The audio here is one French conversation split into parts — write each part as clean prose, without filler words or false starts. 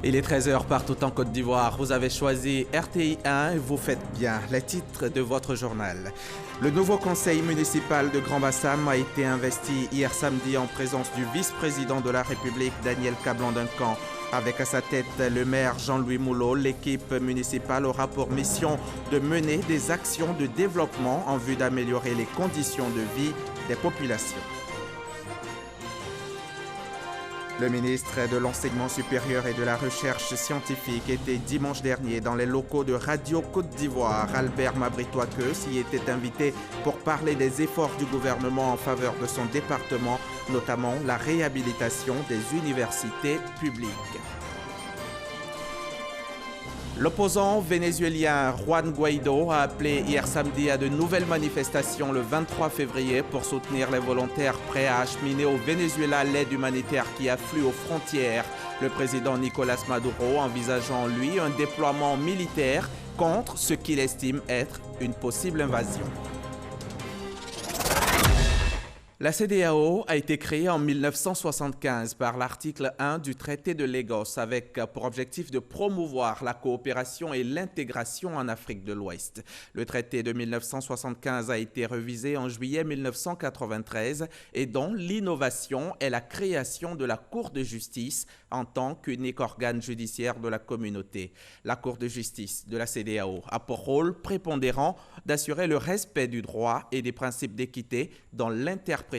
Il est 13 h partout en Côte d'Ivoire. Vous avez choisi RTI 1 et vous faites bien. Les titres de votre journal. Le nouveau conseil municipal de Grand-Bassam a été investi hier samedi en présence du vice-président de la République, Daniel Kablan-Duncan. Avec à sa tête le maire Jean-Louis Moulot, l'équipe municipale aura pour mission de mener des actions de développement en vue d'améliorer les conditions de vie des populations. Le ministre de l'Enseignement supérieur et de la Recherche scientifique était dimanche dernier dans les locaux de Radio Côte d'Ivoire. Albert Mabritois-Keus y était invité pour parler des efforts du gouvernement en faveur de son département, notamment la réhabilitation des universités publiques. L'opposant vénézuélien Juan Guaido a appelé hier samedi à de nouvelles manifestations le 23 février pour soutenir les volontaires prêts à acheminer au Venezuela l'aide humanitaire qui afflue aux frontières. Le président Nicolas Maduro envisageant, lui, un déploiement militaire contre ce qu'il estime être une possible invasion. La CEDEAO a été créée en 1975 par l'article 1 du traité de Lagos avec pour objectif de promouvoir la coopération et l'intégration en Afrique de l'Ouest. Le traité de 1975 a été révisé en juillet 1993 et dont l'innovation est la création de la Cour de justice en tant qu'unique organe judiciaire de la communauté. La Cour de justice de la CEDEAO a pour rôle prépondérant d'assurer le respect du droit et des principes d'équité dans l'interprétation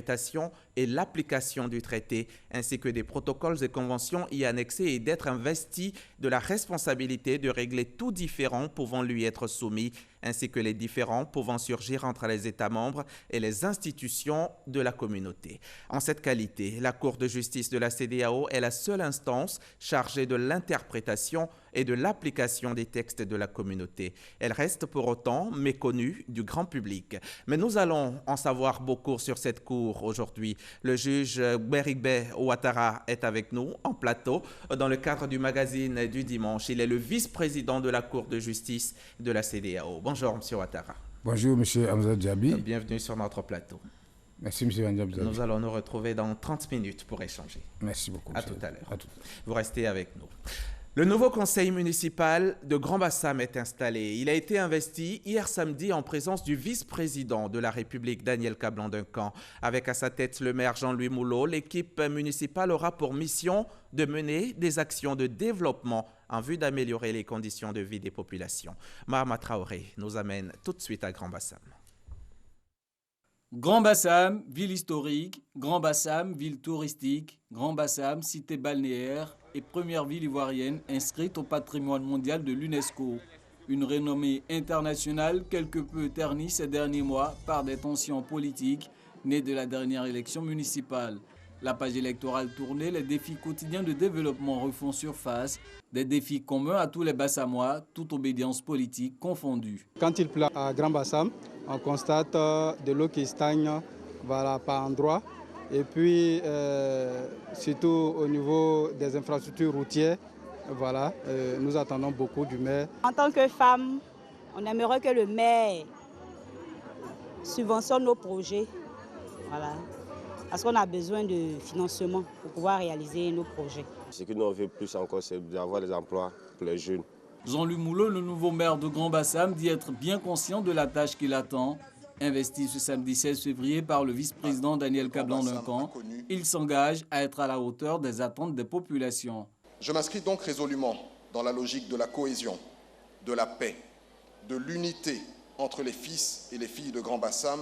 et l'application du traité, ainsi que des protocoles et conventions y annexés et d'être investi de la responsabilité de régler tout différend pouvant lui être soumis, ainsi que les différends pouvant surgir entre les États membres et les institutions de la communauté. En cette qualité, la Cour de justice de la CEDEAO est la seule instance chargée de l'interprétation et de l'application des textes de la communauté. Elle reste pour autant méconnue du grand public. Mais nous allons en savoir beaucoup sur cette Cour aujourd'hui. Le juge Berigbe Ouattara est avec nous en plateau dans le cadre du magazine du dimanche. Il est le vice-président de la Cour de justice de la CEDEAO. Bonjour, M. Ouattara. Bonjour, M. Hamza Diaby. Bienvenue sur notre plateau. Merci, M. Hamza Diaby. Nous allons nous retrouver dans 30 minutes pour échanger. Merci beaucoup. À tout à l'heure. Vous restez avec nous. Le nouveau conseil municipal de Grand-Bassam est installé. Il a été investi hier samedi en présence du vice-président de la République, Daniel Kablan-Duncan. Avec à sa tête le maire Jean-Louis Moulot, l'équipe municipale aura pour mission de mener des actions de développement en vue d'améliorer les conditions de vie des populations. Mahama Traoré nous amène tout de suite à Grand-Bassam. Grand-Bassam, ville historique, Grand-Bassam, ville touristique, Grand-Bassam, cité balnéaire et première ville ivoirienne inscrite au patrimoine mondial de l'UNESCO. Une renommée internationale quelque peu ternie ces derniers mois par des tensions politiques nées de la dernière élection municipale. La page électorale tournée, les défis quotidiens de développement refont surface, des défis communs à tous les Bassamois, toute obédience politique confondue. Quand il pleut à Grand-Bassam, on constate de l'eau qui stagne par endroits. Et puis, surtout au niveau des infrastructures routières, nous attendons beaucoup du maire. En tant que femme, on aimerait que le maire subventionne nos projets. Parce qu'on a besoin de financement pour pouvoir réaliser nos projets. Ce que nous on veut plus encore, c'est d'avoir des emplois pour les jeunes. Jean-Louis Moulot, le nouveau maire de Grand-Bassam, dit être bien conscient de la tâche qu'il attend. Investi ce samedi 16 février par le vice-président Daniel Kablan-Duncan, il s'engage à être à la hauteur des attentes des populations. Je m'inscris donc résolument dans la logique de la cohésion, de la paix, de l'unité entre les fils et les filles de Grand-Bassam,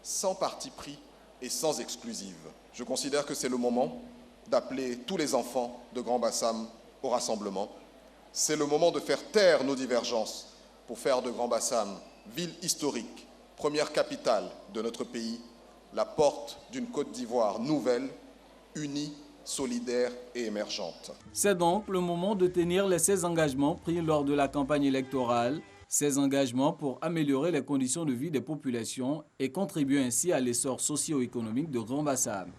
sans parti pris et sans exclusive. Je considère que c'est le moment d'appeler tous les enfants de Grand-Bassam au rassemblement. C'est le moment de faire taire nos divergences pour faire de Grand-Bassam ville historique, première capitale de notre pays, la porte d'une Côte d'Ivoire nouvelle, unie, solidaire et émergente. C'est donc le moment de tenir les 16 engagements pris lors de la campagne électorale. Ces engagements pour améliorer les conditions de vie des populations et contribuer ainsi à l'essor socio-économique de Grand-Bassam.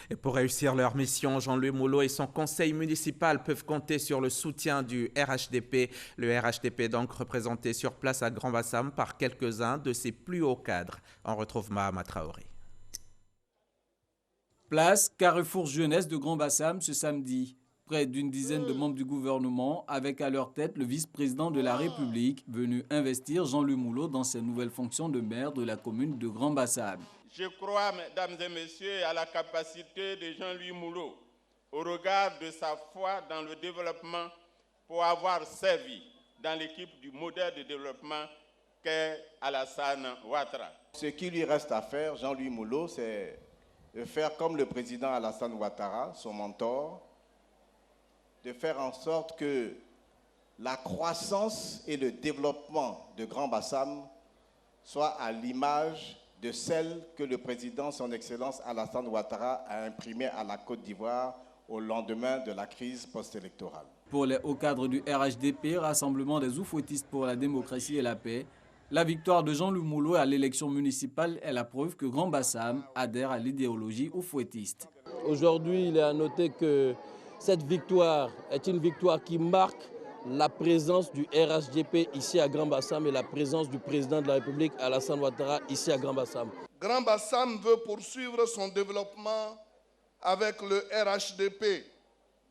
Et pour réussir leur mission, Jean-Louis Moulot et son conseil municipal peuvent compter sur le soutien du RHDP. Le RHDP donc représenté sur place à Grand-Bassam par quelques-uns de ses plus hauts cadres. On retrouve Mahama Traoré. Place Carrefour Jeunesse de Grand-Bassam ce samedi. Près d'une dizaine de membres du gouvernement, avec à leur tête le vice-président de la République, venu investir Jean-Louis Moulot dans ses nouvelles fonctions de maire de la commune de Grand Bassam. Je crois, mesdames et messieurs, à la capacité de Jean-Louis Moulot, au regard de sa foi dans le développement, pour avoir servi dans l'équipe du modèle de développement qu'est Alassane Ouattara. Ce qui lui reste à faire, Jean-Louis Moulot, c'est de faire comme le président Alassane Ouattara, son mentor, de faire en sorte que la croissance et le développement de Grand Bassam soient à l'image de celle que le président, son Excellence Alassane Ouattara, a imprimée à la Côte d'Ivoire au lendemain de la crise post-électorale. Pour les hauts cadres du RHDP, Rassemblement des oufouettistes pour la démocratie et la paix, la victoire de Jean-Louis Moulot à l'élection municipale est la preuve que Grand Bassam adhère à l'idéologie oufouettiste. Aujourd'hui, il est à noter que cette victoire est une victoire qui marque la présence du RHDP ici à Grand Bassam et la présence du président de la République Alassane Ouattara ici à Grand Bassam. Grand Bassam veut poursuivre son développement avec le RHDP.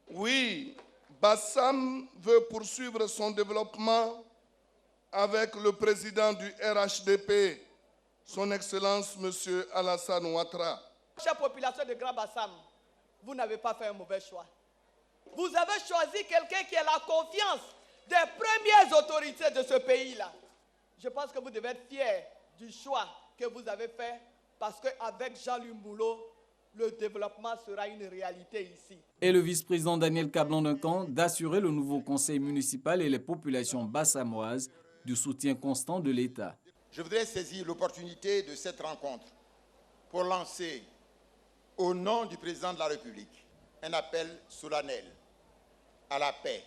Oui, Bassam veut poursuivre son développement avec le président du RHDP, son Excellence M. Alassane Ouattara. Chère population de Grand Bassam, vous n'avez pas fait un mauvais choix. Vous avez choisi quelqu'un qui a la confiance des premières autorités de ce pays-là. Je pense que vous devez être fiers du choix que vous avez fait parce qu'avec Jean-Louis Moulot, le développement sera une réalité ici. Et le vice-président Daniel Kablan-Duncan d'assurer le nouveau conseil municipal et les populations bassamoises du soutien constant de l'État. Je voudrais saisir l'opportunité de cette rencontre pour lancer, au nom du président de la République, un appel solennel à la paix,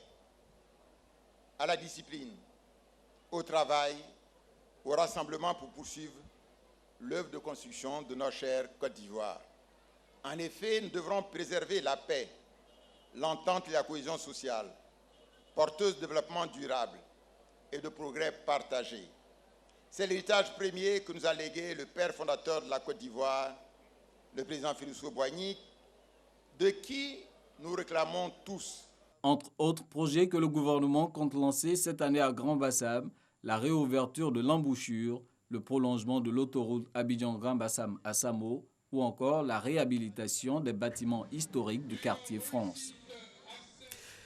à la discipline, au travail, au rassemblement pour poursuivre l'œuvre de construction de notre chère Côte d'Ivoire. En effet, nous devrons préserver la paix, l'entente et la cohésion sociale, porteuse de développement durable et de progrès partagés. C'est l'héritage premier que nous a légué le père fondateur de la Côte d'Ivoire, le président Félix Houphouët-Boigny, de qui nous réclamons tous. Entre autres projets que le gouvernement compte lancer cette année à Grand Bassam, la réouverture de l'embouchure, le prolongement de l'autoroute Abidjan-Grand Bassam à Samo ou encore la réhabilitation des bâtiments historiques du quartier France.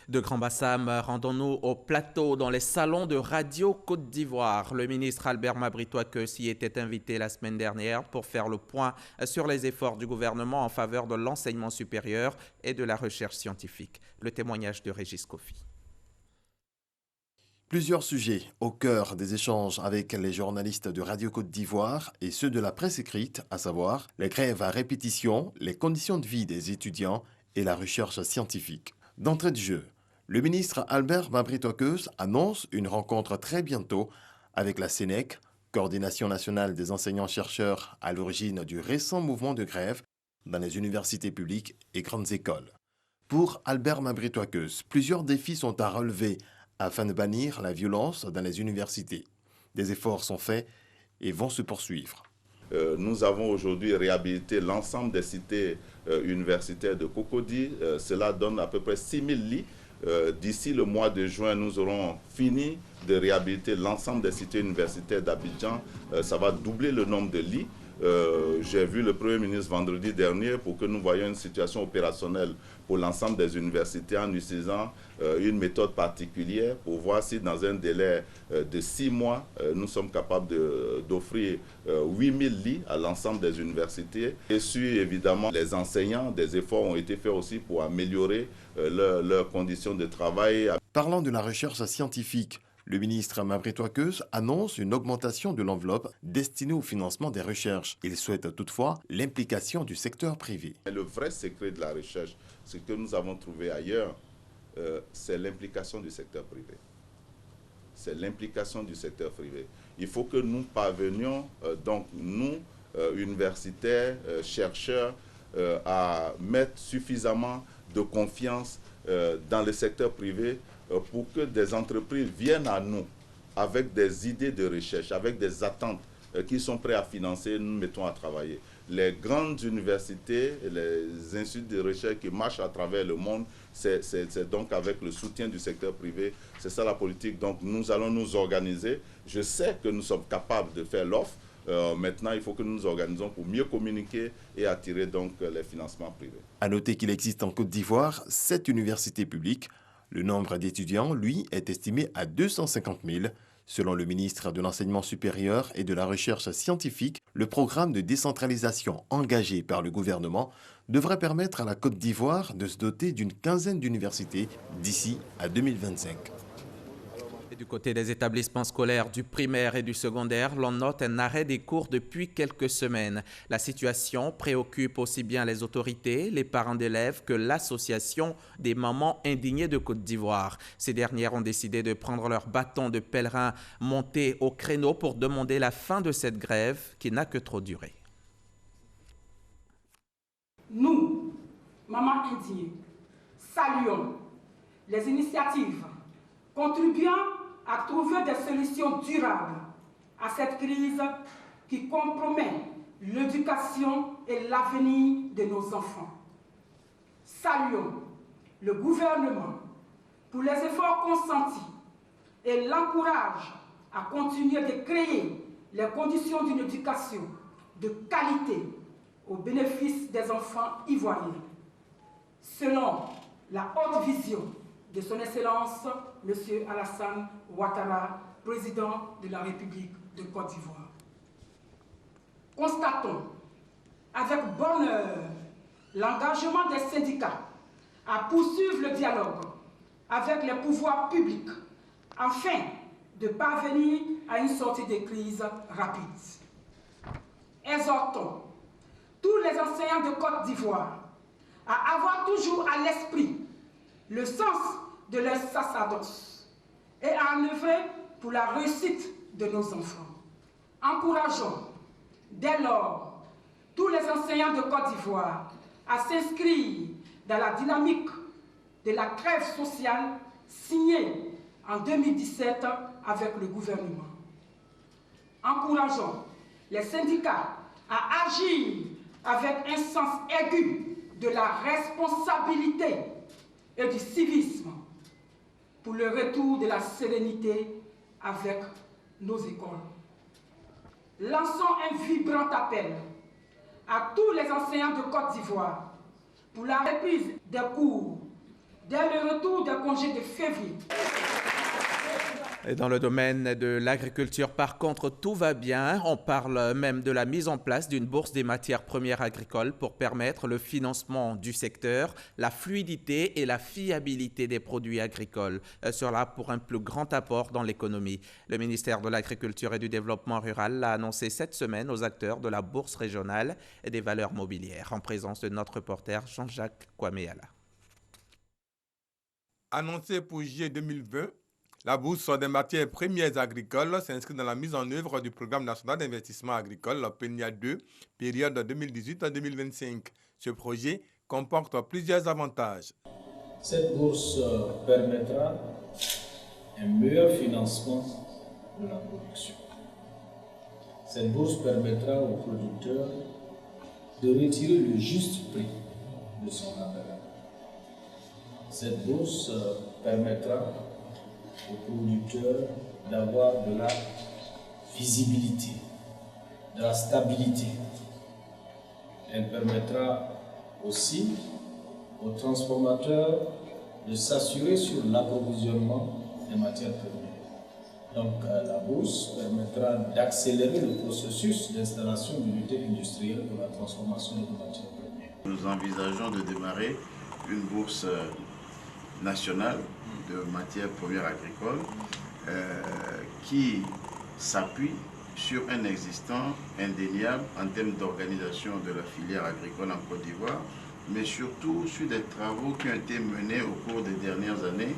De Grand Bassam, rendons-nous au plateau dans les salons de Radio Côte d'Ivoire. Le ministre Albert Mabritois-Keus y était invité la semaine dernière pour faire le point sur les efforts du gouvernement en faveur de l'enseignement supérieur et de la recherche scientifique. Le témoignage de Régis Kofi. Plusieurs sujets au cœur des échanges avec les journalistes de Radio Côte d'Ivoire et ceux de la presse écrite, à savoir les grèves à répétition, les conditions de vie des étudiants et la recherche scientifique. D'entrée de jeu, le ministre Albert Mabritois-Keus annonce une rencontre très bientôt avec la CNEC, Coordination nationale des enseignants-chercheurs à l'origine du récent mouvement de grève dans les universités publiques et grandes écoles. Pour Albert Mabritois-Keus, plusieurs défis sont à relever afin de bannir la violence dans les universités. Des efforts sont faits et vont se poursuivre. Nous avons aujourd'hui réhabilité l'ensemble des cités universitaires de Cocody. Cela donne à peu près 6000 lits. D'ici le mois de juin, nous aurons fini de réhabiliter l'ensemble des cités universitaires d'Abidjan. Ça va doubler le nombre de lits. J'ai vu le Premier ministre vendredi dernier pour que nous voyions une situation opérationnelle pour l'ensemble des universités en utilisant une méthode particulière pour voir si dans un délai de 6 mois, nous sommes capables d'offrir 8000 lits à l'ensemble des universités. Et sur évidemment les enseignants, des efforts ont été faits aussi pour améliorer leurs conditions de travail. Parlant de la recherche scientifique, le ministre Mabritois-Keus annonce une augmentation de l'enveloppe destinée au financement des recherches. Il souhaite toutefois l'implication du secteur privé. Le vrai secret de la recherche, ce que nous avons trouvé ailleurs, c'est l'implication du secteur privé. C'est l'implication du secteur privé. Il faut que nous parvenions, donc nous, universitaires, chercheurs, à mettre suffisamment de confiance dans le secteur privé pour que des entreprises viennent à nous avec des idées de recherche, avec des attentes qu'ils sont prêts à financer, nous mettons à travailler. les grandes universités, les instituts de recherche qui marchent à travers le monde, c'est donc avec le soutien du secteur privé. C'est ça la politique. Donc nous allons nous organiser. Je sais que nous sommes capables de faire l'offre. Maintenant, il faut que nous nous organisons pour mieux communiquer et attirer donc les financements privés. À noter qu'il existe en Côte d'Ivoire 7 universités publiques. Le nombre d'étudiants, lui, est estimé à 250 000. Selon le ministre de l'Enseignement supérieur et de la Recherche scientifique, le programme de décentralisation engagé par le gouvernement devrait permettre à la Côte d'Ivoire de se doter d'une quinzaine d'universités d'ici à 2025. Et du côté des établissements scolaires du primaire et du secondaire, l'on note un arrêt des cours depuis quelques semaines. La situation préoccupe aussi bien les autorités, les parents d'élèves que l'association des mamans indignées de Côte d'Ivoire. Ces dernières ont décidé de prendre leur bâton de pèlerin monté au créneau pour demander la fin de cette grève qui n'a que trop duré. Nous, mamans indignées, saluons les initiatives contribuant à trouver des solutions durables à cette crise qui compromet l'éducation et l'avenir de nos enfants. Saluons le gouvernement pour les efforts consentis et l'encourage à continuer de créer les conditions d'une éducation de qualité au bénéfice des enfants ivoiriens. Selon la haute vision de son Excellence, M. Alassane Ouattara, président de la République de Côte d'Ivoire. Constatons avec bonheur l'engagement des syndicats à poursuivre le dialogue avec les pouvoirs publics afin de parvenir à une sortie de crise rapide. Exhortons tous les enseignants de Côte d'Ivoire à avoir toujours à l'esprit le sens de leur sacerdoce et à en œuvrer pour la réussite de nos enfants. Encourageons dès lors tous les enseignants de Côte d'Ivoire à s'inscrire dans la dynamique de la trêve sociale signée en 2017 avec le gouvernement. Encourageons les syndicats à agir avec un sens aigu de la responsabilité et du civisme pour le retour de la sérénité avec nos écoles. Lançons un vibrant appel à tous les enseignants de Côte d'Ivoire pour la reprise des cours dès le retour des congés de février. Et dans le domaine de l'agriculture, par contre, tout va bien. On parle même de la mise en place d'une bourse des matières premières agricoles pour permettre le financement du secteur, la fluidité et la fiabilité des produits agricoles. Cela pour un plus grand apport dans l'économie. Le ministère de l'Agriculture et du Développement rural l'a annoncé cette semaine aux acteurs de la bourse régionale et des valeurs mobilières, en présence de notre reporter Jean-Jacques Kwameala. Annoncé pour juillet 2020, la bourse des matières premières agricoles s'inscrit dans la mise en œuvre du programme national d'investissement agricole, PENIA 2, période 2018-2025. Ce projet comporte plusieurs avantages. Cette bourse permettra un meilleur financement de la production. Cette bourse permettra aux producteurs de retirer le juste prix de son appel. Cette bourse permettra aux producteurs d'avoir de la visibilité, de la stabilité. Elle permettra aussi aux transformateurs de s'assurer sur l'approvisionnement des matières premières. Donc la bourse permettra d'accélérer le processus d'installation d'unités industrielles pour la transformation des matières premières. Nous envisageons de démarrer une bourse nationale de matières premières agricoles qui s'appuie sur un existant indéniable en termes d'organisation de la filière agricole en Côte d'Ivoire, mais surtout sur des travaux qui ont été menés au cours des dernières années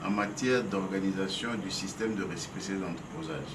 en matière d'organisation du système de récépissé d'entreposage,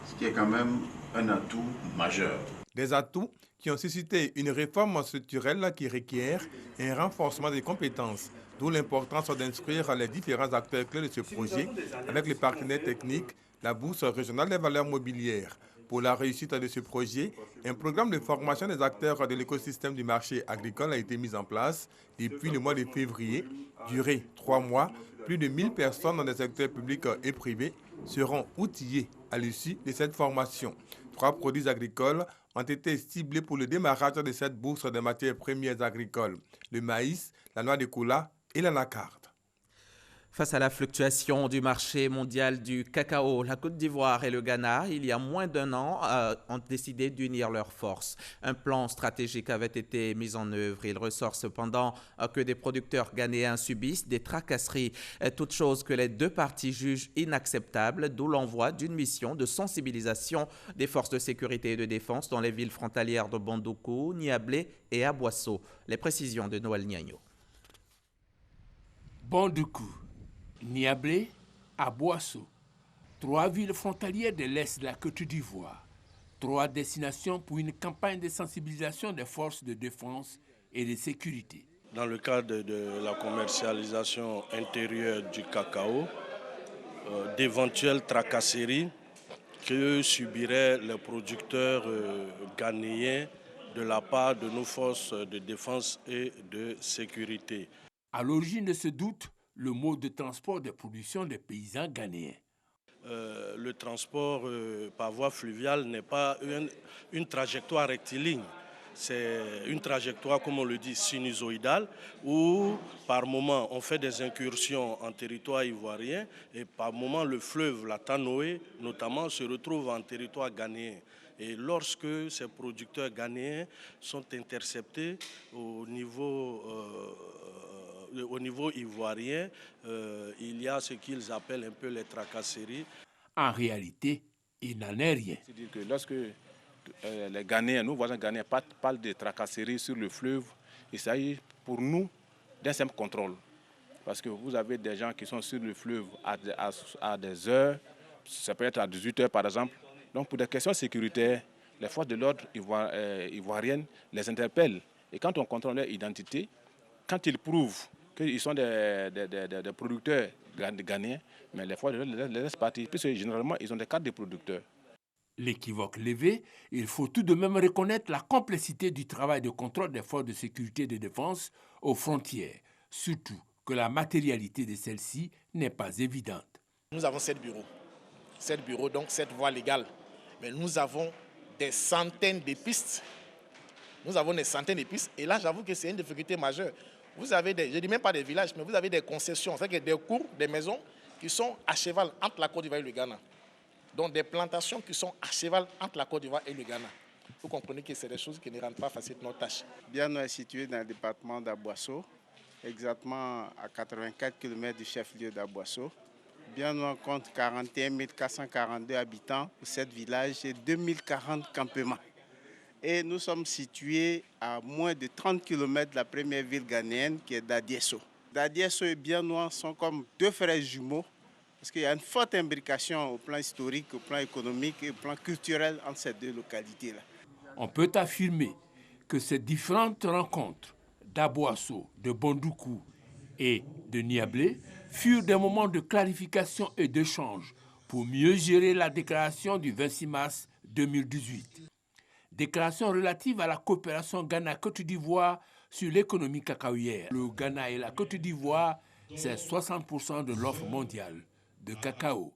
ce qui est quand même un atout majeur. Des atouts qui ont suscité une réforme structurelle qui requiert un renforcement des compétences, d'où l'importance d'inscrire les différents acteurs clés de ce projet avec les partenaires techniques, la bourse régionale des valeurs mobilières. Pour la réussite de ce projet, un programme de formation des acteurs de l'écosystème du marché agricole a été mis en place depuis le mois de février. Duré 3 mois, plus de 1000 personnes dans les secteurs publics et privés seront outillées à l'issue de cette formation. 3 produits agricoles ont été ciblés pour le démarrage de cette bourse des matières premières agricoles: le maïs, la noix de cola et l'anacarde. Face à la fluctuation du marché mondial du cacao, la Côte d'Ivoire et le Ghana, il y a moins d'1 an, ont décidé d'unir leurs forces. Un plan stratégique avait été mis en œuvre. Il ressort cependant que des producteurs ghanéens subissent des tracasseries, toutes choses que les deux parties jugent inacceptables, d'où l'envoi d'une mission de sensibilisation des forces de sécurité et de défense dans les villes frontalières de Bondoukou, Niablé et Aboissau. Les précisions de Noël Niagno. Bondoukou, Niablé, Aboissau, 3 villes frontalières de l'Est de la Côte d'Ivoire, 3 destinations pour une campagne de sensibilisation des forces de défense et de sécurité. Dans le cadre de la commercialisation intérieure du cacao, d'éventuelles tracasseries que subiraient les producteurs ghanéens de la part de nos forces de défense et de sécurité. À l'origine de ce doute, le mode de transport de production des paysans ghanéens. Le transport par voie fluviale n'est pas une trajectoire rectiligne. C'est une trajectoire, comme on le dit, sinusoïdale, où par moment on fait des incursions en territoire ivoirien et par moment le fleuve, la Tanoé notamment, se retrouve en territoire ghanéen. Et lorsque ces producteurs ghanéens sont interceptés au niveau ivoirien, il y a ce qu'ils appellent un peu les tracasseries. En réalité, il n'en est rien. C'est-à-dire que lorsque les Ghanéens, nos voisins ghanéens parlent de tracasseries sur le fleuve, il s'agit pour nous d'un simple contrôle. Parce que vous avez des gens qui sont sur le fleuve à des heures, ça peut être à 18 heures par exemple. Donc pour des questions sécuritaires, les forces de l'ordre ivoiriennes les interpellent. Et quand on contrôle leur identité, quand ils prouvent qu'ils sont des producteurs ghanéens, mais les forces de l'ordre les laissent partir, puisque généralement ils ont des cartes de producteurs. L'équivoque levé, il faut tout de même reconnaître la complexité du travail de contrôle des forces de sécurité et de défense aux frontières, surtout que la matérialité de celle-ci n'est pas évidente. Nous avons 7 bureaux. 7 bureaux, donc 7 voies légales. Mais nous avons des centaines de pistes. Nous avons des centaines de pistes. Et là, j'avoue que c'est une difficulté majeure. Vous avez je ne dis même pas des villages, mais vous avez des concessions, c'est-à-dire des cours, des maisons qui sont à cheval entre la Côte d'Ivoire et le Ghana. Donc des plantations qui sont à cheval entre la Côte d'Ivoire et le Ghana. Vous comprenez que c'est des choses qui ne rendent pas facile notre tâche. Biano est situé dans le département d'Aboissau, exactement à 84 km du chef-lieu d'Aboissau. Biano compte 41 442 habitants pour 7 villages et 2040 campements. Et nous sommes situés à moins de 30 km de la première ville ghanéenne qui est Dadiesso. Dadiesso et Biano sont comme 2 frères jumeaux parce qu'il y a une forte imbrication au plan historique, au plan économique et au plan culturel entre ces 2 localités-là. On peut affirmer que ces différentes rencontres d'Aboissau, de Bondoukou et de Niablé furent des moments de clarification et d'échange pour mieux gérer la déclaration du 26 mars 2018. Déclaration relative à la coopération Ghana-Côte d'Ivoire sur l'économie cacaoyère. Le Ghana et la Côte d'Ivoire, c'est 60% de l'offre mondiale de cacao.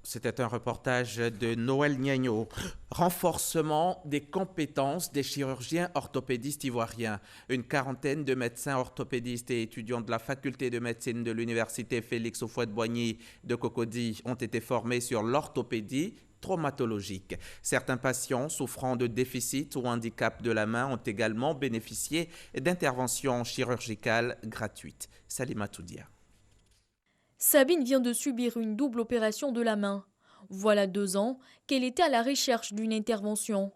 C'était un reportage de Noël Niagno. Renforcement des compétences des chirurgiens orthopédistes ivoiriens. Une quarantaine de médecins orthopédistes et étudiants de la faculté de médecine de l'université Félix Houphouët-Boigny de Cocody ont été formés sur l'orthopédie traumatologique. Certains patients souffrant de déficits ou handicap de la main ont également bénéficié d'interventions chirurgicales gratuites. Salima Toudia. Sabine vient de subir une double opération de la main. Voilà 2 ans qu'elle était à la recherche d'une intervention.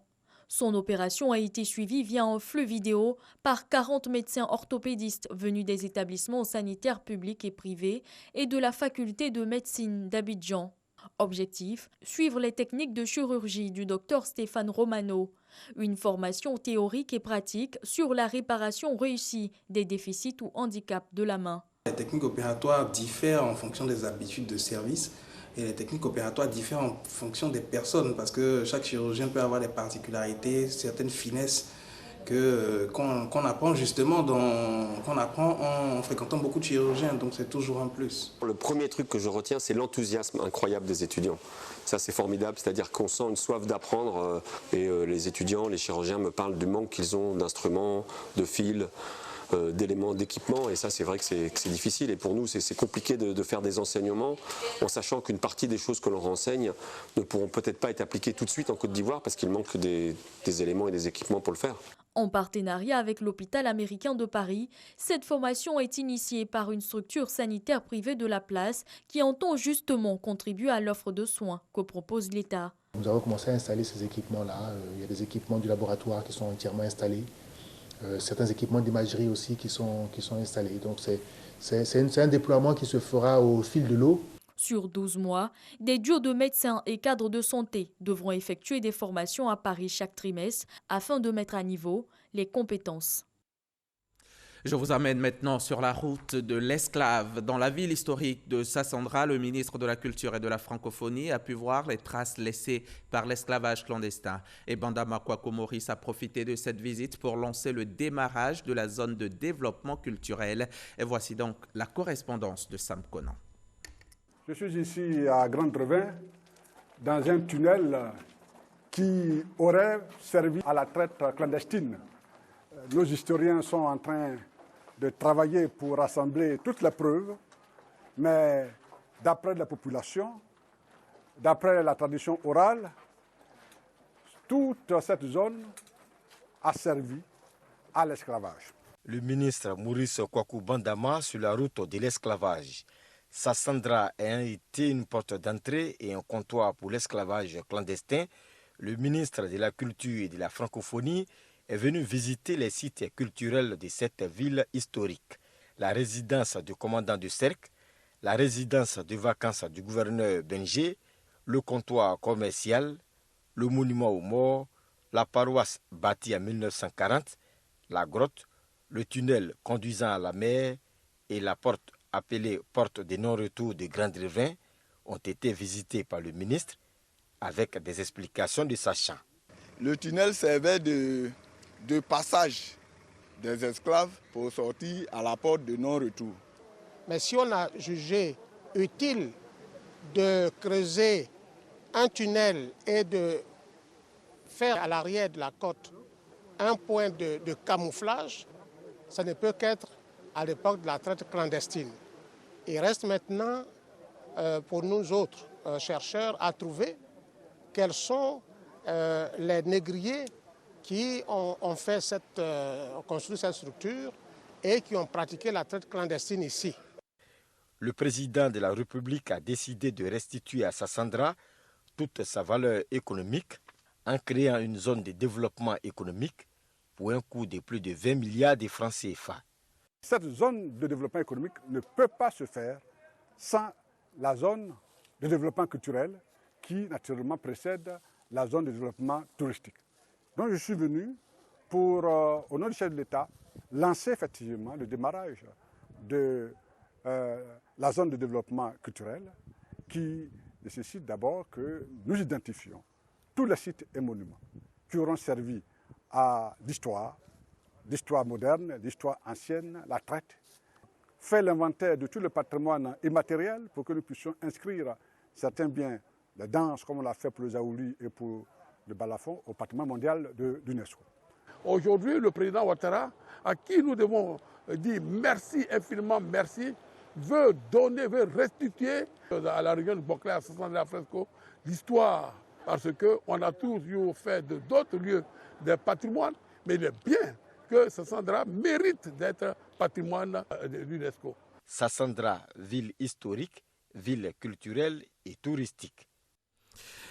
Son opération a été suivie via un flux vidéo par 40 médecins orthopédistes venus des établissements sanitaires publics et privés et de la faculté de médecine d'Abidjan. Objectif, suivre les techniques de chirurgie du docteur Stéphane Romano. Une formation théorique et pratique sur la réparation réussie des déficits ou handicaps de la main. Les techniques opératoires diffèrent en fonction des habitudes de service Et les techniques opératoires diffèrent en fonction des personnes parce que chaque chirurgien peut avoir des particularités, certaines finesses qu'on apprend justement en fréquentant beaucoup de chirurgiens, donc c'est toujours un plus. Le premier truc que je retiens, c'est l'enthousiasme incroyable des étudiants. Ça, c'est formidable, c'est-à-dire qu'on sent une soif d'apprendre et les étudiants, les chirurgiens me parlent du manque qu'ils ont d'instruments, de fils, d'éléments d'équipement, et ça c'est vrai que c'est difficile, et pour nous c'est compliqué de faire des enseignements en sachant qu'une partie des choses que l'on renseigne ne pourront peut-être pas être appliquées tout de suite en Côte d'Ivoire parce qu'il manque des éléments et des équipements pour le faire. En partenariat avec l'hôpital américain de Paris, cette formation est initiée par une structure sanitaire privée de la place qui entend justement contribuer à l'offre de soins que propose l'État. Nous avons commencé à installer ces équipements-là. Il y a des équipements du laboratoire qui sont entièrement installés. Certains équipements d'imagerie aussi qui sont installés. Donc c'est un déploiement qui se fera au fil de l'eau. Sur 12 mois, des duos de médecins et cadres de santé devront effectuer des formations à Paris chaque trimestre afin de mettre à niveau les compétences. Je vous amène maintenant sur la route de l'esclave. Dans la ville historique de Sassandra, le ministre de la Culture et de la Francophonie a pu voir les traces laissées par l'esclavage clandestin. Et Bandama Kwaku Maurice a profité de cette visite pour lancer le démarrage de la zone de développement culturel. Et voici donc la correspondance de Sam Conan. Je suis ici à Grand-Revin, dans un tunnel qui aurait servi à la traite clandestine. Nos historiens sont en train de travailler pour rassembler toutes les preuves, mais d'après la population, d'après la tradition orale, toute cette zone a servi à l'esclavage. Le ministre Maurice Kwaku Bandama sur la route de l'esclavage. Sassandra ayant été une porte d'entrée et un comptoir pour l'esclavage clandestin, le ministre de la Culture et de la Francophonie est venu visiter les sites culturels de cette ville historique. La résidence du commandant du cercle, la résidence de vacances du gouverneur Benjé, le comptoir commercial, le monument aux morts, la paroisse bâtie en 1940, la grotte, le tunnel conduisant à la mer et la porte appelée porte de non-retour de Grand-Revin ont été visités par le ministre avec des explications de sachants. Le tunnel servait de passage des esclaves pour sortir à la porte de non-retour. Mais si on a jugé utile de creuser un tunnel et de faire à l'arrière de la côte un point de camouflage, ça ne peut qu'être à l'époque de la traite clandestine. Il reste maintenant pour nous autres chercheurs à trouver quels sont les négriers qui ont construit cette structure et qui ont pratiqué la traite clandestine ici. Le président de la République a décidé de restituer à Sassandra toute sa valeur économique en créant une zone de développement économique pour un coût de plus de 20 milliards de francs CFA. Cette zone de développement économique ne peut pas se faire sans la zone de développement culturel qui naturellement précède la zone de développement touristique. Donc je suis venu pour, au nom du chef de l'État, lancer effectivement le démarrage de la zone de développement culturel qui nécessite d'abord que nous identifions tous les sites et monuments qui auront servi à l'histoire moderne, l'histoire ancienne, la traite, faire l'inventaire de tout le patrimoine immatériel pour que nous puissions inscrire certains biens, la danse comme on l'a fait pour le Zaouli et pour le balafon, au patrimoine mondial de l'UNESCO. Aujourd'hui, le président Ouattara, à qui nous devons dire merci, infiniment merci, veut restituer à la région de Boclé, à Sassandra Fresco, l'histoire, parce qu'on a toujours fait d'autres lieux des patrimoines, mais il est bien que Sassandra mérite d'être patrimoine de l'UNESCO. Sassandra, ville historique, ville culturelle et touristique.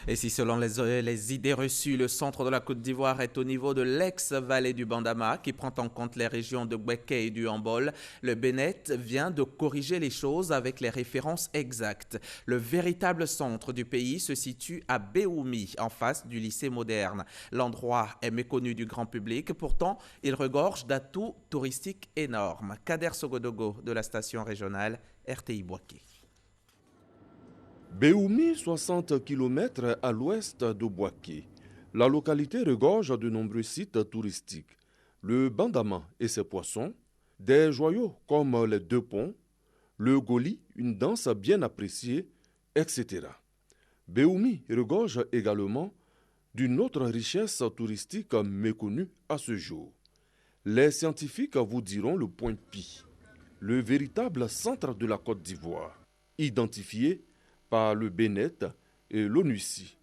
Et si selon les idées reçues, le centre de la Côte d'Ivoire est au niveau de l'ex-vallée du Bandama qui prend en compte les régions de Gbeke et du Hambol, le Bénet vient de corriger les choses avec les références exactes. Le véritable centre du pays se situe à Béoumi, en face du lycée moderne. L'endroit est méconnu du grand public, pourtant il regorge d'atouts touristiques énormes. Kader Sogodogo de la station régionale RTI Boaké. Béoumi, 60 km à l'ouest de Bouaké. La localité regorge de nombreux sites touristiques. Le Bandama et ses poissons, des joyaux comme les deux ponts, le Goli, une danse bien appréciée, etc. Béoumi regorge également d'une autre richesse touristique méconnue à ce jour. Les scientifiques vous diront le point Pi, le véritable centre de la Côte d'Ivoire, identifié par le Bénet et l'ONUCI.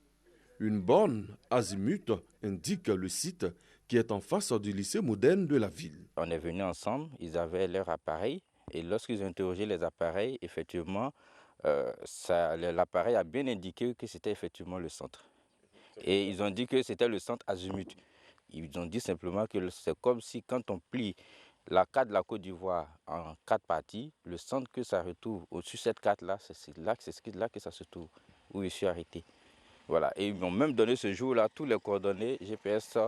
Une borne azimut indique le site qui est en face du lycée moderne de la ville. On est venus ensemble, ils avaient leur appareil et lorsqu'ils ont interrogé les appareils, effectivement, l'appareil a bien indiqué que c'était effectivement le centre. Et ils ont dit que c'était le centre azimut. Ils ont dit simplement que c'est comme si quand on plie la carte de la Côte d'Ivoire en 4 parties, le centre que ça retrouve au-dessus de cette carte-là, c'est là que ça se trouve, où je suis arrêté. Voilà. Et ils m'ont même donné ce jour-là tous les coordonnées GPS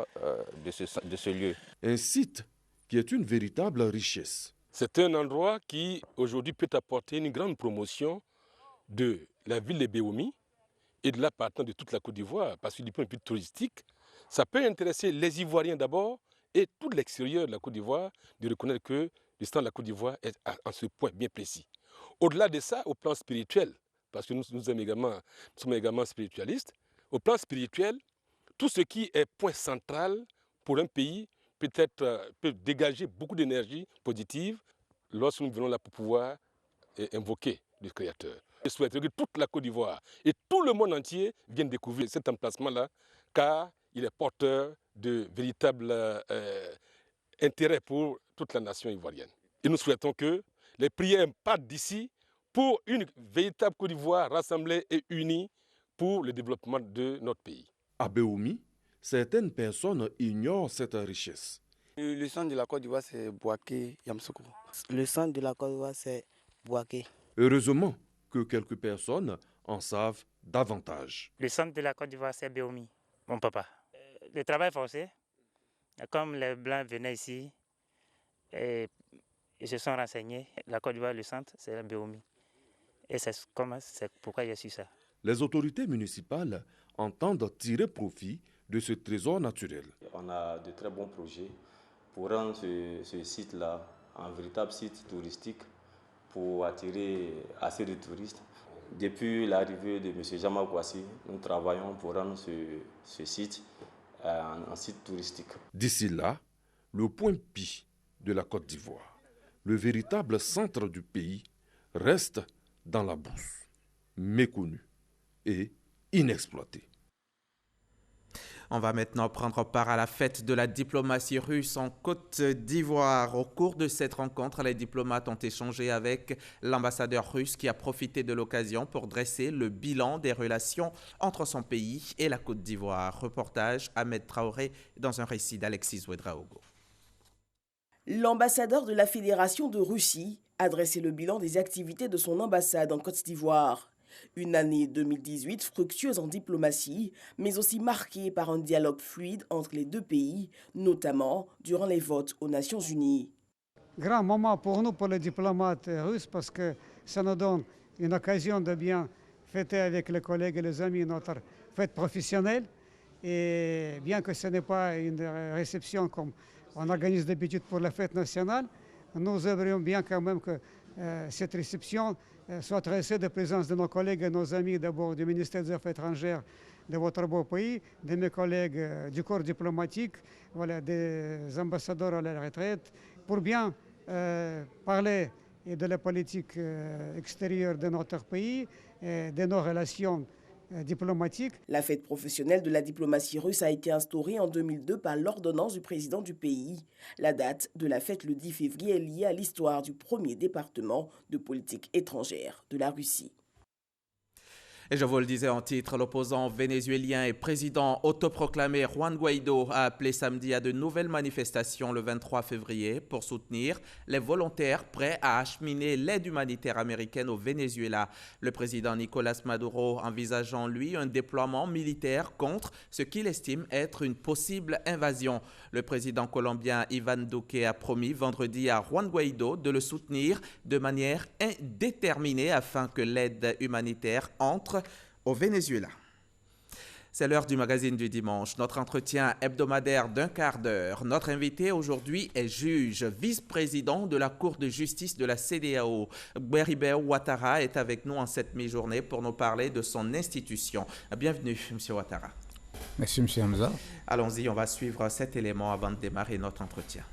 de ce lieu. Un site qui est une véritable richesse. C'est un endroit qui aujourd'hui peut apporter une grande promotion de la ville de Béoumi et de là partant de toute la Côte d'Ivoire, parce que du point de vue touristique, ça peut intéresser les Ivoiriens d'abord et tout l'extérieur de la Côte d'Ivoire de reconnaître que l'histoire de la Côte d'Ivoire est à ce point bien précis. Au-delà de ça, au plan spirituel, parce que nous sommes également spiritualistes, au plan spirituel, tout ce qui est point central pour un pays peut dégager beaucoup d'énergie positive lorsque nous venons là pour pouvoir invoquer le Créateur. Je souhaiterais que toute la Côte d'Ivoire et tout le monde entier viennent découvrir cet emplacement-là, car il est porteur de véritable intérêt pour toute la nation ivoirienne. Et nous souhaitons que les prières partent d'ici pour une véritable Côte d'Ivoire rassemblée et unie pour le développement de notre pays. À Béoumi, certaines personnes ignorent cette richesse. Le centre de la Côte d'Ivoire, c'est Bouaké Yamoussoukro. Le centre de la Côte d'Ivoire, c'est Bouaké. Heureusement que quelques personnes en savent davantage. Le centre de la Côte d'Ivoire, c'est Béoumi, mon papa. Le travail forcé, comme les Blancs venaient ici et se sont renseignés, la Côte d'Ivoire, le centre, c'est Béoumi. Et c'est pourquoi j'ai su ça. Les autorités municipales entendent tirer profit de ce trésor naturel. On a de très bons projets pour rendre ce site-là un véritable site touristique pour attirer assez de touristes. Depuis l'arrivée de M. Jamal Kouassi, nous travaillons pour rendre ce site un site touristique. D'ici là, le point Pi de la Côte d'Ivoire, le véritable centre du pays, reste dans la bourse, méconnu et inexploité. On va maintenant prendre part à la fête de la diplomatie russe en Côte d'Ivoire. Au cours de cette rencontre, les diplomates ont échangé avec l'ambassadeur russe qui a profité de l'occasion pour dresser le bilan des relations entre son pays et la Côte d'Ivoire. Reportage Ahmed Traoré dans un récit d'Alexis Ouedraogo. L'ambassadeur de la Fédération de Russie a dressé le bilan des activités de son ambassade en Côte d'Ivoire. Une année 2018 fructueuse en diplomatie, mais aussi marquée par un dialogue fluide entre les deux pays, notamment durant les votes aux Nations Unies. Grand moment pour nous, pour les diplomates russes, parce que ça nous donne une occasion de bien fêter avec les collègues et les amis notre fête professionnelle. Et bien que ce n'est pas une réception comme on organise d'habitude pour la fête nationale, nous aimerions bien quand même que cette réception soit tracée de présence de nos collègues et nos amis, d'abord du ministère des Affaires étrangères de votre beau pays, de mes collègues du corps diplomatique, voilà, des ambassadeurs à la retraite, pour bien parler de la politique extérieure de notre pays, et de nos relations diplomatiques. La fête professionnelle de la diplomatie russe a été instaurée en 2002 par l'ordonnance du président du pays. La date de la fête le 10 février est liée à l'histoire du premier département de politique étrangère de la Russie. Et je vous le disais en titre, l'opposant vénézuélien et président autoproclamé Juan Guaidó a appelé samedi à de nouvelles manifestations le 23 février pour soutenir les volontaires prêts à acheminer l'aide humanitaire américaine au Venezuela. Le président Nicolás Maduro envisageant, lui, un déploiement militaire contre ce qu'il estime être une possible invasion. Le président colombien Iván Duque a promis vendredi à Juan Guaidó de le soutenir de manière indéterminée afin que l'aide humanitaire entre d'autres au Venezuela. C'est l'heure du magazine du dimanche, notre entretien hebdomadaire d'un quart d'heure. Notre invité aujourd'hui est juge, vice-président de la Cour de justice de la CEDEAO. Beribe Ouattara est avec nous en cette mi-journée pour nous parler de son institution. Bienvenue, M. Ouattara. Merci, M. Hamza. Allons-y, on va suivre cet élément avant de démarrer notre entretien.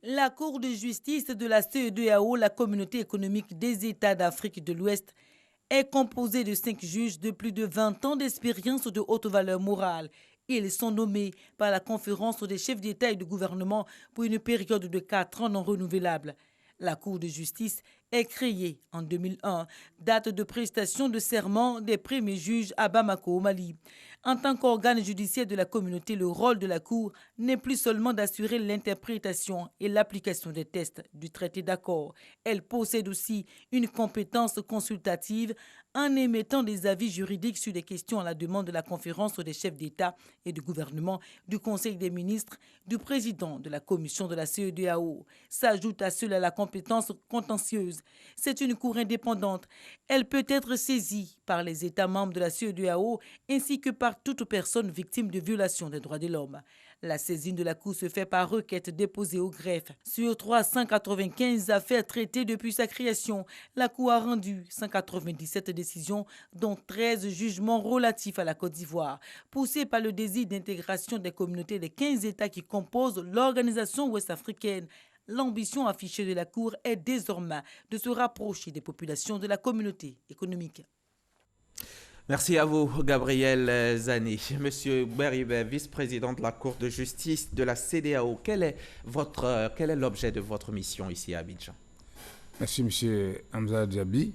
La Cour de justice de la CEDEAO, la Communauté économique des États d'Afrique de l'Ouest, est composée de 5 juges de plus de 20 ans d'expérience de haute valeur morale. Ils sont nommés par la conférence des chefs d'État et de gouvernement pour une période de 4 ans non renouvelable. La Cour de justice est créée en 2001, date de prestation de serment des premiers juges à Bamako, au Mali. En tant qu'organe judiciaire de la communauté, le rôle de la Cour n'est plus seulement d'assurer l'interprétation et l'application des textes du traité d'accord. Elle possède aussi une compétence consultative en émettant des avis juridiques sur des questions à la demande de la conférence des chefs d'État et de gouvernement, du Conseil des ministres, du président de la commission de la CEDEAO. S'ajoute à cela la compétence contentieuse. C'est une cour indépendante. Elle peut être saisie par les États membres de la CEDEAO ainsi que par toute personne victime de violation des droits de l'homme. La saisine de la Cour se fait par requête déposée au greffe. Sur 395 affaires traitées depuis sa création, la Cour a rendu 197 décisions, dont 13 jugements relatifs à la Côte d'Ivoire. Poussée par le désir d'intégration des communautés des 15 États qui composent l'organisation ouest-africaine, l'ambition affichée de la Cour est désormais de se rapprocher des populations de la communauté économique. Merci à vous, Gabriel Zani. Monsieur Beribe, vice-président de la Cour de justice de la CEDEAO, quel est l'objet de votre mission ici à Abidjan? Merci, M. Hamza Diaby.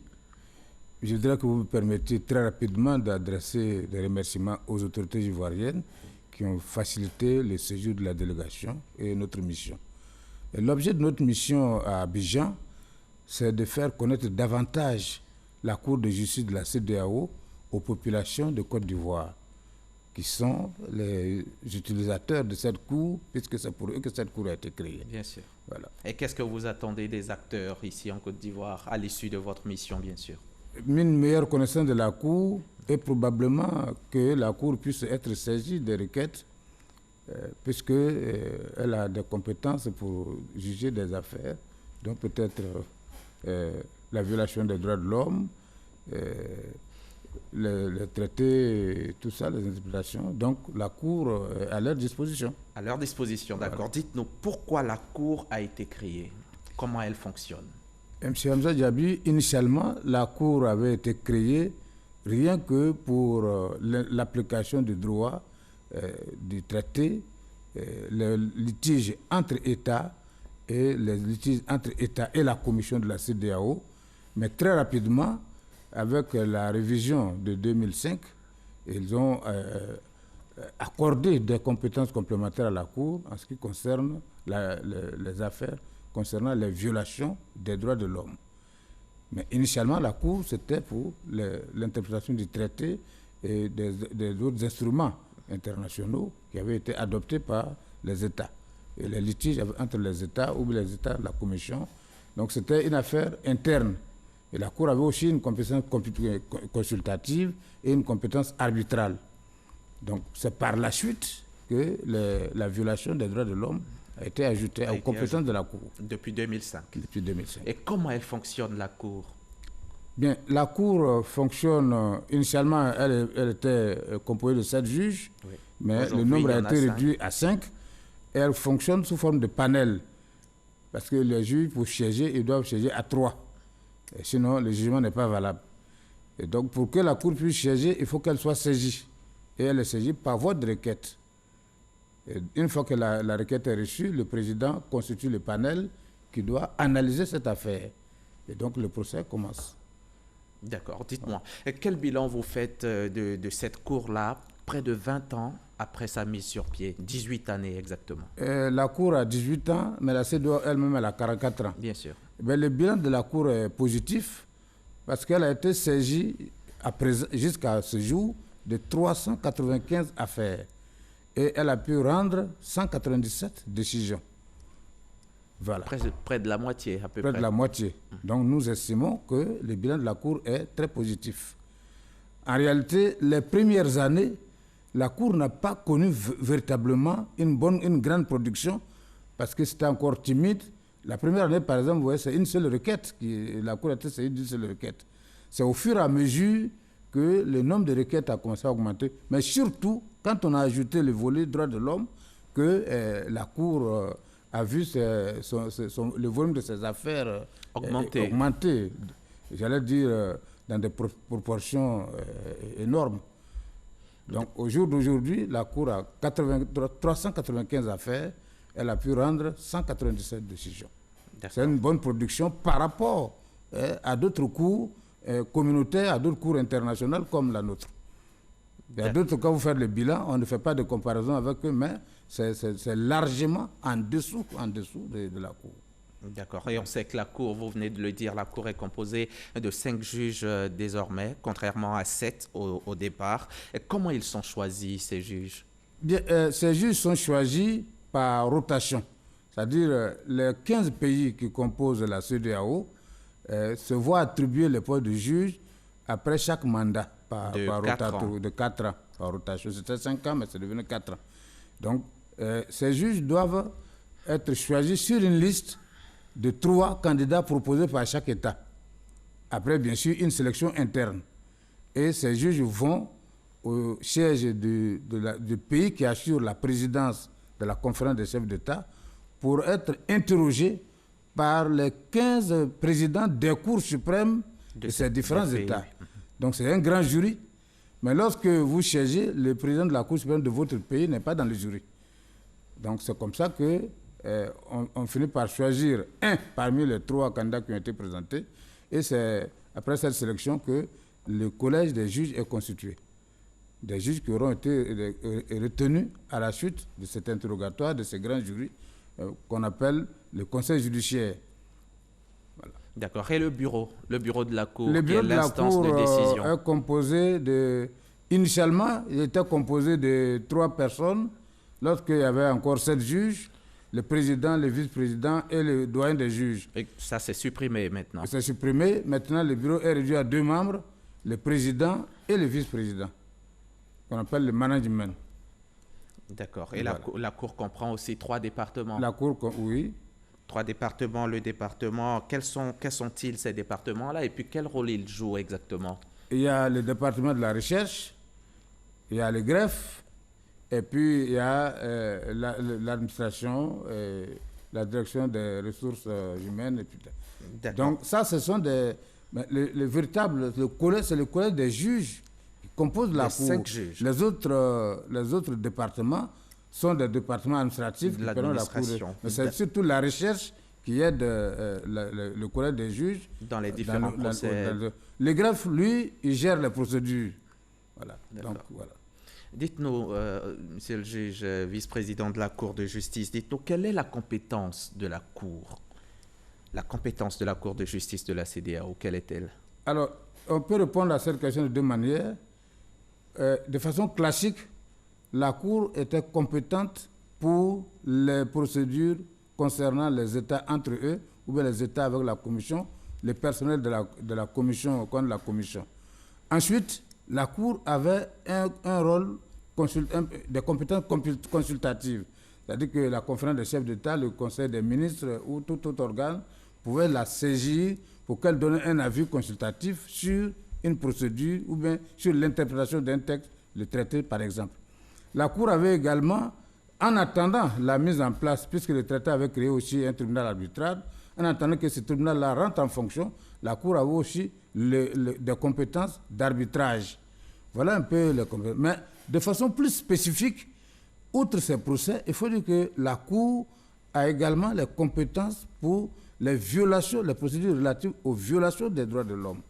Je voudrais que vous me permettiez très rapidement d'adresser des remerciements aux autorités ivoiriennes qui ont facilité le séjour de la délégation et notre mission. L'objet de notre mission à Abidjan, c'est de faire connaître davantage la Cour de justice de la CEDEAO aux populations de Côte d'Ivoire, qui sont les utilisateurs de cette cour, puisque c'est pour eux que cette cour a été créée. Bien sûr. Voilà. Et qu'est-ce que vous attendez des acteurs ici en Côte d'Ivoire à l'issue de votre mission, bien sûr? Une meilleure connaissance de la cour et probablement que la cour puisse être saisie des requêtes, puisqu'elle a des compétences pour juger des affaires, donc peut-être la violation des droits de l'homme, les traités, tout ça, les interprétations. Donc la Cour est à leur disposition. À leur disposition, d'accord. Voilà. Dites-nous pourquoi la Cour a été créée, comment elle fonctionne. M. Hamza Diaby, initialement, la Cour avait été créée rien que pour l'application du droit du traité, les litiges entre États et les litiges entre États et la commission de la CEDEAO. Mais très rapidement, avec la révision de 2005, ils ont accordé des compétences complémentaires à la Cour en ce qui concerne les affaires concernant les violations des droits de l'homme. Mais initialement, la Cour, c'était pour l'interprétation du traité et des autres instruments internationaux qui avaient été adoptés par les États. Et les litiges entre les États ou les États de la Commission. Donc c'était une affaire interne. Et la Cour avait aussi une compétence consultative et une compétence arbitrale. Donc c'est par la suite que la violation des droits de l'homme a été ajoutée aux compétences de la Cour. Depuis 2005. Depuis 2005. Et comment elle fonctionne, la Cour? Bien, la Cour fonctionne, initialement, elle était composée de 7 juges, oui. Mais le nombre a été réduit à 5. Et elle fonctionne sous forme de panel. Parce que les juges, pour siéger, ils doivent siéger à 3. Et sinon, le jugement n'est pas valable. Et donc, pour que la Cour puisse siéger, il faut qu'elle soit saisie. Et elle est saisie par voie de requête. Et une fois que la requête est reçue, le président constitue le panel qui doit analyser cette affaire. Et donc, le procès commence. D'accord. Dites-moi, quel bilan vous faites de cette Cour-là, près de 20 ans après sa mise sur pied, 18 années exactement? La Cour a 18 ans, mais la CEDEAO elle-même, elle a 44 ans. Bien sûr. Mais le bilan de la Cour est positif parce qu'elle a été saisie jusqu'à ce jour de 395 affaires et elle a pu rendre 197 décisions. Voilà. Près de la moitié, à peu près. Près de la moitié. Donc nous estimons que le bilan de la Cour est très positif. En réalité, les premières années, la Cour n'a pas connu véritablement une grande production parce que c'était encore timide. La première année, par exemple, vous voyez, c'est une seule requête. La Cour a été saisie d'une seule requête. C'est au fur et à mesure que le nombre de requêtes a commencé à augmenter. Mais surtout, quand on a ajouté le volet droits de l'homme, que la Cour a vu le volume de ses affaires augmenter. J'allais dire dans des proportions énormes. Donc au jour d'aujourd'hui, la Cour a 395 affaires. Elle a pu rendre 197 décisions. C'est une bonne production par rapport à d'autres cours communautaires, à d'autres cours internationaux comme la nôtre. Il y a d'autres, quand vous faites le bilan, on ne fait pas de comparaison avec eux, mais c'est largement en dessous de la Cour. D'accord. Et on sait que la Cour, vous venez de le dire, la Cour est composée de 5 juges désormais, contrairement à 7 au départ. Et comment ils sont choisis, ces juges? Bien, ces juges sont choisis par rotation. C'est-à-dire les 15 pays qui composent la CEDEAO se voient attribuer le poste de juge après chaque mandat de 4 ans par rotation. C'était 5 ans, mais c'est devenu 4 ans. Donc, ces juges doivent être choisis sur une liste de 3 candidats proposés par chaque État. Après, bien sûr, une sélection interne. Et ces juges vont au siège du pays qui assure la présidence de la conférence des chefs d'État pour être interrogés par les 15 présidents des cours suprêmes de ces différents États. Donc c'est un grand jury, mais lorsque vous siégez, le président de la Cour suprême de votre pays n'est pas dans le jury. Donc c'est comme ça que on finit par choisir un parmi les 3 candidats qui ont été présentés, et c'est après cette sélection que le collège des juges est constitué. Des juges qui auront été retenus à la suite de cet interrogatoire, de ces grands jurys, qu'on appelle le conseil judiciaire. Voilà. D'accord. Et le bureau de la Cour, le bureau qui est l'instance de décision, est composé de... Initialement, il était composé de 3 personnes. Lorsqu'il y avait encore 7 juges, le président, le vice-président et le doyen des juges. Et ça, c'est supprimé maintenant. C'est supprimé. Maintenant, le bureau est réduit à 2 membres, le président et le vice-président, qu'on appelle le management. D'accord. Et voilà. La Cour comprend aussi 3 départements. La Cour, oui. 3 départements. Le département, quels sont-ils, ces départements-là? Et puis, quel rôle ils jouent exactement? Il y a le département de la recherche, il y a le greffe, et puis il y a l'administration, la direction des ressources humaines. Et puis, donc ça, ce sont des... Le véritable collège, c'est le collège des juges qui compose la Cour. 5 juges. Les autres départements sont des départements administratifs de l'administration. Mais c'est surtout la recherche qui aide le collège des juges. Dans les différents procès. Le greffe, lui, il gère les procédures. Voilà. Donc, voilà. Dites-nous, monsieur le juge, vice-président de la Cour de justice, dites-nous, quelle est la compétence de la Cour? La compétence de la Cour de justice de la CEDEAO, quelle est-elle? Alors, on peut répondre à cette question de 2 manières. De façon classique, la Cour était compétente pour les procédures concernant les États entre eux, ou bien les États avec la Commission, le personnel de la Commission contre la Commission. Ensuite, la Cour avait un rôle de compétences consultatives. C'est-à-dire que la conférence des chefs d'État, le conseil des ministres ou tout autre organe pouvait la saisir pour qu'elle donne un avis consultatif sur une procédure ou bien sur l'interprétation d'un texte, le traité par exemple. La Cour avait également, en attendant la mise en place, puisque le traité avait créé aussi un tribunal arbitral, en attendant que ce tribunal-là rentre en fonction, la Cour avait aussi des compétences d'arbitrage. Voilà un peu les compétences. Mais de façon plus spécifique, outre ces procès, il faut dire que la Cour a également les compétences pour les violations, les procédures relatives aux violations des droits de l'homme.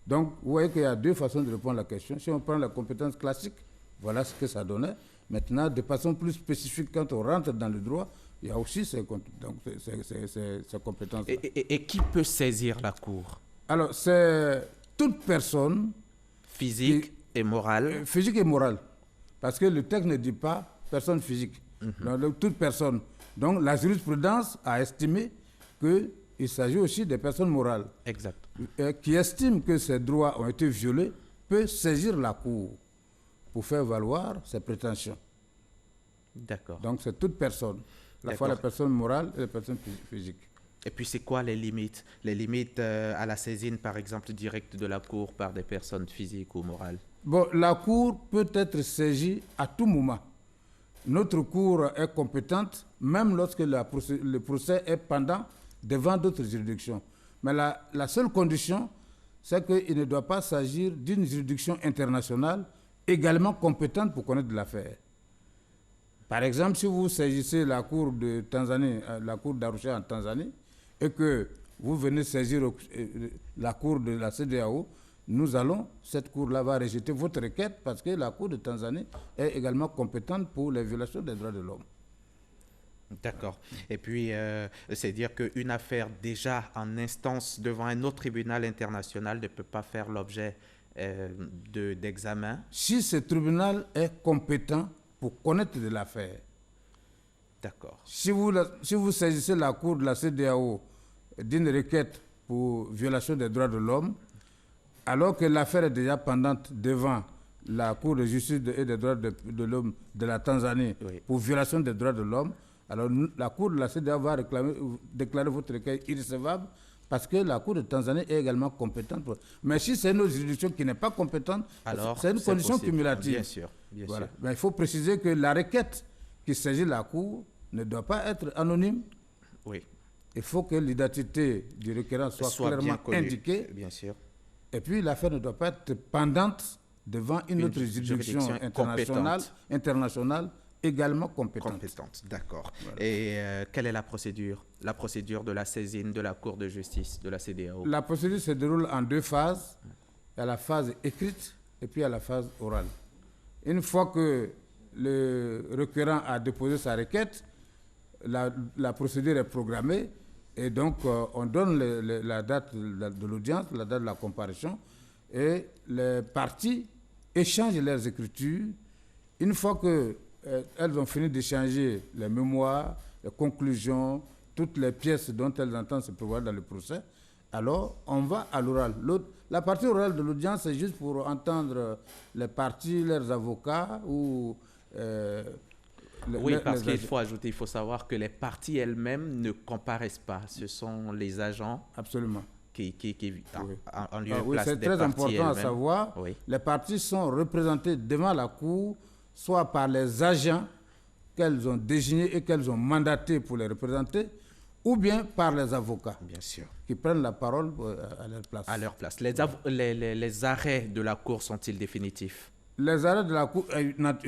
Donc, vous voyez qu'il y a 2 façons de répondre à la question. Si on prend la compétence classique, voilà ce que ça donnait. Maintenant, de façon plus spécifique, quand on rentre dans le droit, il y a aussi ces compétences. Et qui peut saisir la Cour? Alors, c'est toute personne... Physique et morale. Physique et morale. Parce que le texte ne dit pas personne physique. Donc, toute personne Donc la jurisprudence a estimé qu'il s'agit aussi des personnes morales. Exact. Qui estiment que ces droits ont été violés peut saisir la Cour pour faire valoir ses prétentions. D'accord. Donc c'est toute personne, à la fois les personnes morales et les personnes physiques. Et puis c'est quoi les limites? Les limites à la saisine, par exemple, directe de la Cour par des personnes physiques ou morales? Bon, la Cour peut être saisie à tout moment. Notre Cour est compétente, même lorsque le procès est pendant devant d'autres juridictions. Mais la seule condition, c'est qu'il ne doit pas s'agir d'une juridiction internationale également compétente pour connaître l'affaire. Par exemple, si vous saisissez la Cour de Tanzanie, la Cour d'Arusha en Tanzanie, et que vous venez saisir la Cour de la CEDEAO, cette Cour-là va rejeter votre requête parce que la Cour de Tanzanie est également compétente pour les violations des droits de l'homme. D'accord. Et puis, c'est dire qu'une affaire déjà en instance devant un autre tribunal international ne peut pas faire l'objet d'examen. Si ce tribunal est compétent pour connaître de l'affaire. D'accord. Si vous saisissez la Cour de la CEDEAO d'une requête pour violation des droits de l'homme, alors que l'affaire est déjà pendante devant la Cour de justice et des droits de l'homme de la Tanzanie pour violation des droits de l'homme, alors la Cour de la CEDEAO va déclarer votre requête irrecevable parce que la Cour de Tanzanie est également compétente. Mais si c'est une autre juridiction qui n'est pas compétente, c'est une condition possible. Cumulative. Bien sûr. Bien sûr. Mais il faut préciser que la requête qui saisit la Cour ne doit pas être anonyme. Oui. Il faut que l'identité du requérant soit clairement indiquée. Bien sûr. Et puis l'affaire ne doit pas être pendante devant une autre juridiction internationale également compétente. D'accord. Voilà. Et quelle est la procédure? La procédure de la saisine de la Cour de justice de la CEDEAO? La procédure se déroule en deux phases. Il y a la phase écrite et puis il y a la phase orale. Une fois que le requérant a déposé sa requête, la procédure est programmée et donc on donne la date de l'audience, la date de la comparution et les parties échangent leurs écritures. Une fois que elles ont fini d'échanger les mémoires, les conclusions, toutes les pièces dont elles entendent se prévoir dans le procès, alors on va à l'oral. La partie orale de l'audience, c'est juste pour entendre les parties, leurs avocats ou... parce qu'il faut ajouter, il faut savoir que les parties elles-mêmes ne comparaissent pas. Ce sont les agents absolument qui en lieu et place c'est des très parties important à savoir. Oui. Les parties sont représentées devant la Cour, soit par les agents qu'elles ont désignés et qu'elles ont mandatés pour les représenter, ou bien par les avocats. Bien sûr. Qui prennent la parole à leur place. À leur place. Les arrêts de la Cour sont-ils définitifs? Les arrêts de la Cour,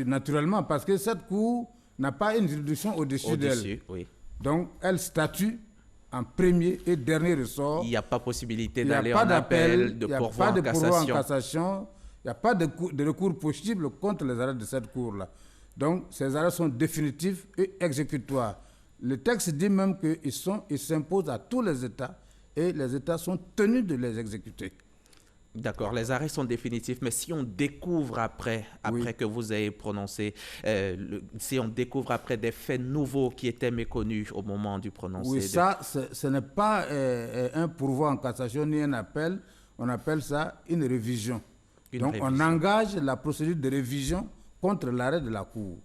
naturellement, parce que cette Cour n'a pas une juridiction au-dessus d'elle. Oui. Donc, elle statue en premier et dernier ressort. Il n'y a pas possibilité d'aller en appel, de pourvoi en cassation. Il n'y a pas de recours possible contre les arrêts de cette Cour-là. Donc, ces arrêts sont définitifs et exécutoires. Le texte dit même qu'ils s'imposent à tous les États et les États sont tenus de les exécuter. D'accord, les arrêts sont définitifs, mais si on découvre après que vous ayez prononcé, si on découvre après des faits nouveaux qui étaient méconnus au moment du prononcé... Oui, ça, ce n'est pas un pourvoi en cassation ni un appel, on appelle ça une révision. Donc on engage la procédure de révision contre l'arrêt de la Cour.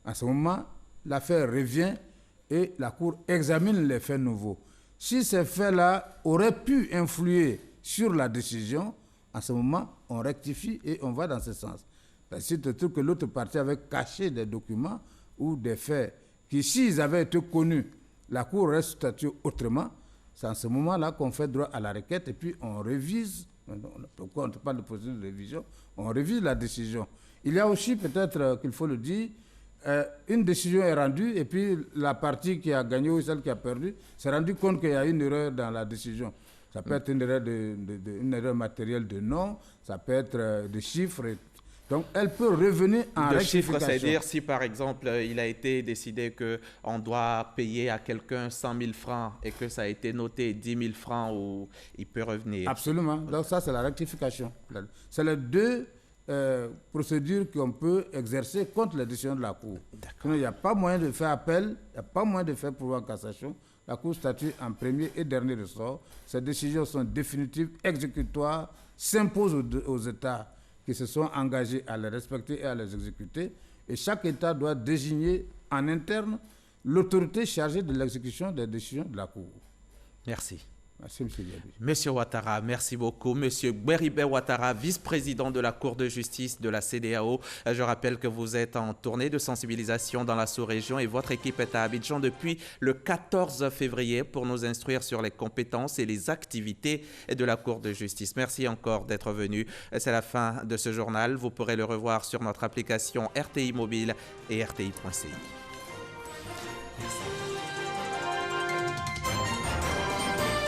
À ce moment, l'affaire revient et la Cour examine les faits nouveaux. Si ces faits-là auraient pu influer sur la décision, à ce moment, on rectifie et on va dans ce sens. Si tu trouves que l'autre partie avait caché des documents ou des faits qui, s'ils avaient été connus, la Cour aurait statué autrement, c'est en ce moment-là qu'on fait droit à la requête et puis on révise. Pourquoi on ne parle de procédure de révision? On révise la décision. Il y a aussi, peut-être qu'il faut le dire, une décision est rendue et puis la partie qui a gagné ou celle qui a perdu s'est rendue compte qu'il y a une erreur dans la décision. Ça peut être une erreur matérielle de nom, ça peut être de chiffres. Donc, elle peut revenir en rectification. De chiffres, c'est-à-dire si, par exemple, il a été décidé qu'on doit payer à quelqu'un 100 000 francs et que ça a été noté 10 000 francs, ou il peut revenir. Absolument. Donc, ça, c'est la rectification. C'est les deux procédure qu'on peut exercer contre les décisions de la Cour. Sinon, il n'y a pas moyen de faire appel, il n'y a pas moyen de faire pourvoi en cassation. La Cour statue en premier et dernier ressort. Ces décisions sont définitives, exécutoires, s'imposent aux États qui se sont engagés à les respecter et à les exécuter. Et chaque État doit désigner en interne l'autorité chargée de l'exécution des décisions de la Cour. Merci. Merci, M. Diaby. Monsieur Ouattara, merci beaucoup. Monsieur Gberibe Ouattara, vice-président de la Cour de justice de la CEDEAO. Je rappelle que vous êtes en tournée de sensibilisation dans la sous-région et votre équipe est à Abidjan depuis le 14 février pour nous instruire sur les compétences et les activités de la Cour de justice. Merci encore d'être venu. C'est la fin de ce journal. Vous pourrez le revoir sur notre application RTI Mobile et RTI.ci. Merci.